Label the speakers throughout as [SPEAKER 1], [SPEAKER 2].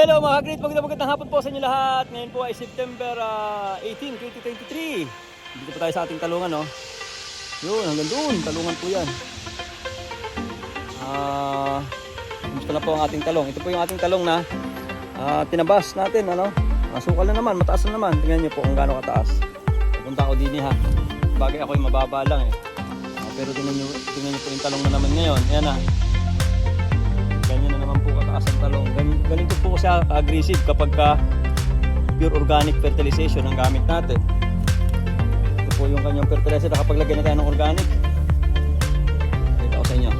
[SPEAKER 1] Hello mga great, magandang hapon po sa inyo lahat. Ngayon po ay September 18, 2023. Dito po tayo sa ating talungan, no? Yun, hanggang doon, talungan po yan. Gusto na po ang ating talong. Ito po yung ating talong na tinabas natin, ano? Sukal na naman, mataas na naman. Tingnan nyo po kung gaano kataas. Pupunta ako din ha. Bagay ako yung mababa lang eh. Pero tingnan nyo po yung talong na naman ngayon. Ayan na. Ganyan na naman po kataas ang talong. Ganito po siya aggressive kapag pure organic fertilization ang gamit natin. Ito po yung kanyang fertilizer na kapag lagyan na tayo ng organic. Ito ko sa inyo.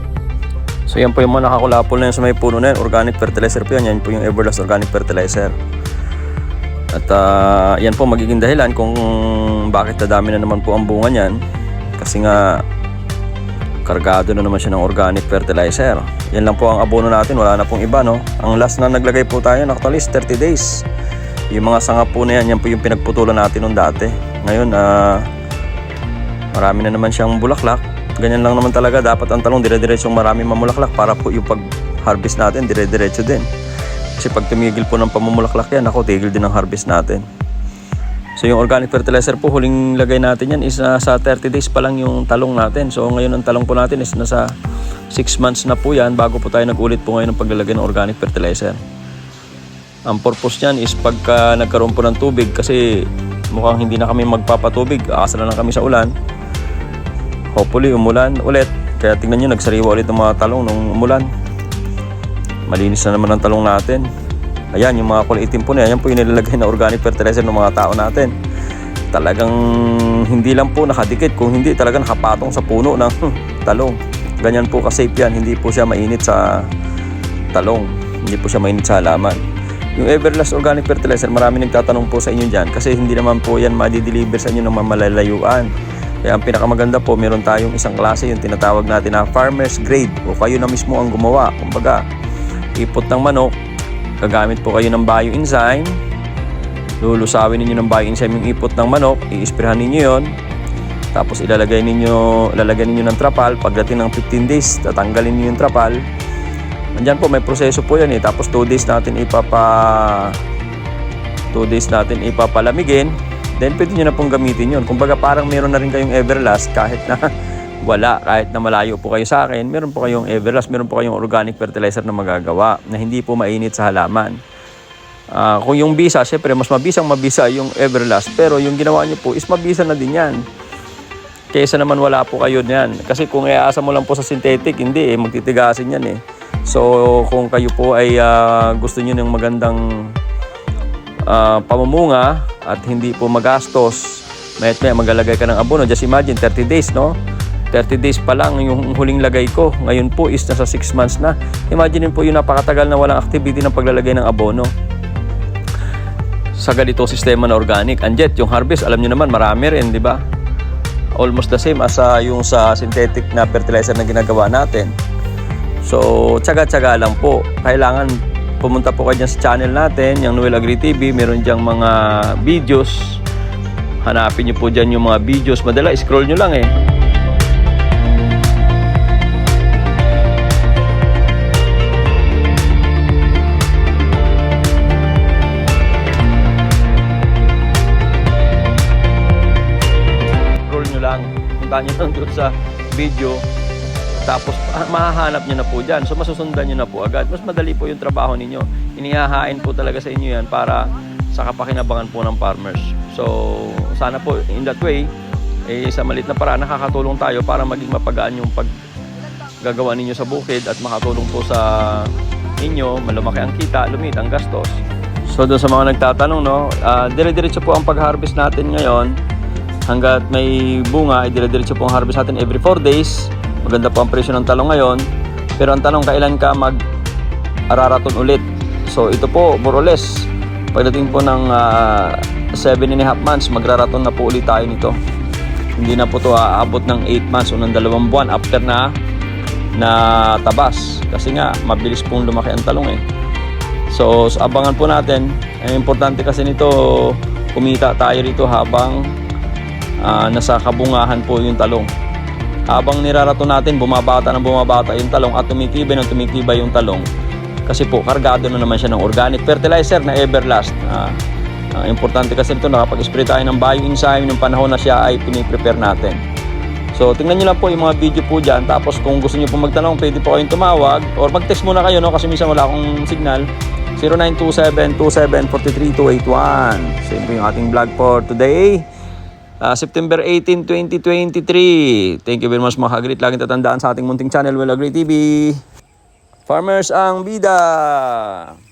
[SPEAKER 1] So yan po yung mga nakakulapol na yun sa may puno na yun. Organic fertilizer po yan. Yan po yung Everlast Organic Fertilizer. At yan po magiging dahilan kung bakit nadami na naman po ang bunga niyan. Kasi nga kargado na naman siya ng organic fertilizer. Yan lang po ang abono natin, wala na pong iba, no? Ang last na naglagay po tayo actually is 30 days. Yung mga sanga po na yan, yan po yung pinagputulan natin nung dati. Ngayon marami na naman siyang bulaklak. Ganyan lang naman talaga, dapat ang talong dire-diretsong marami mamulaklak para po yung pag-harvest natin dire-diretso din. Kasi pag tumigil po ng pamumulaklak yan, ako tigil din ang harvest natin. So yung organic fertilizer po, huling lagay natin yan is sa 30 days pa lang yung talong natin. So ngayon ang talong po natin is nasa 6 months na po yan bago po tayo nagulit po ngayon ng paglalagay ng organic fertilizer. Ang purpose niyan is pagka nagkaroon po ng tubig, kasi mukhang hindi na kami magpapatubig, aasa na lang kami sa ulan. Hopefully umulan ulit. Kaya tingnan nyo, nagsariwa ulit ng mga talong nung umulan. Malinis na naman ang talong natin. Ayan, yung mga kulay itim po na yan po yung nilalagay na organic fertilizer ng mga tao natin. Talagang hindi lang po nakadikit, kung hindi talagang nakapatong sa puno ng talong. Ganyan po ka-safe yan, hindi po siya mainit sa talong, hindi po siya mainit sa halaman. Yung Everlast Organic Fertilizer, marami nagtatanong po sa inyo dyan kasi hindi naman po yan ma-deliver sa inyo ng mamalayuan. Kaya ang pinakamaganda po, meron tayong isang klase, yung tinatawag natin na farmer's grade, o kayo na mismo ang gumawa. Kumbaga, ipot ng manok, gagamit po kayo ng bioenzyme, lulusawin ninyo ng bioenzyme yung ipot ng manok, i-sprayhan ninyo yon, tapos lalagyan ninyo ng trapal. Pagdating ng 15 days, tatanggalin niyo yung trapal. Andyan po, may proseso po yan eh. Tapos 2 days natin ipapalamigin, then pwede nyo na pong gamitin yun. Kumbaga parang meron na rin kayong Everlast kahit na kahit na malayo po kayo sa akin, meron po kayong Everlast, meron po kayong organic fertilizer na magagawa na hindi po mainit sa halaman. Kung yung bisa, syempre mas mabisa yung Everlast, pero yung ginawa nyo po is mabisa na din yan. Kaysa naman wala po kayo niyan. Kasi kung iaasa mo lang po sa synthetic, hindi eh, magtitigasin yan eh. So kung kayo po ay gusto nyo ng magandang pamumunga at hindi po magastos, may maglalagay ka ng abono. Just imagine, 30 days, no? 30 days pa lang yung huling lagay ko. Ngayon po is nasa 6 months na. Imagine po yung napakatagal na walang activity ng paglalagay ng abono sa ganito sistema na organic. And yet, yung harvest, alam nyo naman, marami rin, di ba? Almost the same as yung sa synthetic na fertilizer na ginagawa natin. So, tsaga-tsaga lang po. Kailangan pumunta po kayo dyan sa channel natin, yung Noel Agri TV. Meron dyang mga videos. Hanapin nyo po dyan yung mga videos. Madala, scroll nyo lang eh. Punta nyo lang doon sa video, tapos mahahanap nyo na po dyan. So masusundan nyo na po agad. Mas madali po yung trabaho ninyo. Inihahain po talaga sa inyo yan para sa kapakinabangan po ng farmers. So sana po in that way, sa maliit na paraan nakakatulong tayo para maging mapagaan yung paggagawa ninyo sa bukid at makatulong po sa inyo, malumaki ang kita, lumit ang gastos. So doon sa mga nagtatanong, no, dire-diretso po ang pag-harvest natin ngayon. Hanggat may bunga, ay dire-diretso po ang harvest natin every 4 days. Maganda po ang presyo ng talong ngayon. Pero ang tanong, kailan ka mag-araraton ulit? So ito po, more or less, pagdating po ng 7.5 months, magraraton na po ulit tayo nito. Hindi na po ito aabot ng 8 months o ng 2 buwan after na tabas. Kasi nga, mabilis pong lumaki ang talong eh. So abangan po natin. Ang importante kasi nito, kumita tayo rito habang nasa kabungahan po yung talong. Habang nirarato natin, bumabata yung talong at tumitibay yung talong, Kasi po, kargado na naman siya ng organic fertilizer na Everlast. Importante kasi ito, nakapag-spray tayo ng bioenzyme ng panahon na siya ay piniprepare natin. So, tingnan nyo lang po yung mga video po dyan. Tapos, kung gusto nyo po magtanong, pwede po kayong tumawag. Or mag-text muna kayo, no? Kasi minsan wala akong signal. 0927-2728281. So, yun po yung ating vlog for today. September 18, 2023. Thank you very much mga Agrit. Laging tatandaan sa ating munting channel, Well Agri TV. Farmers ang bida!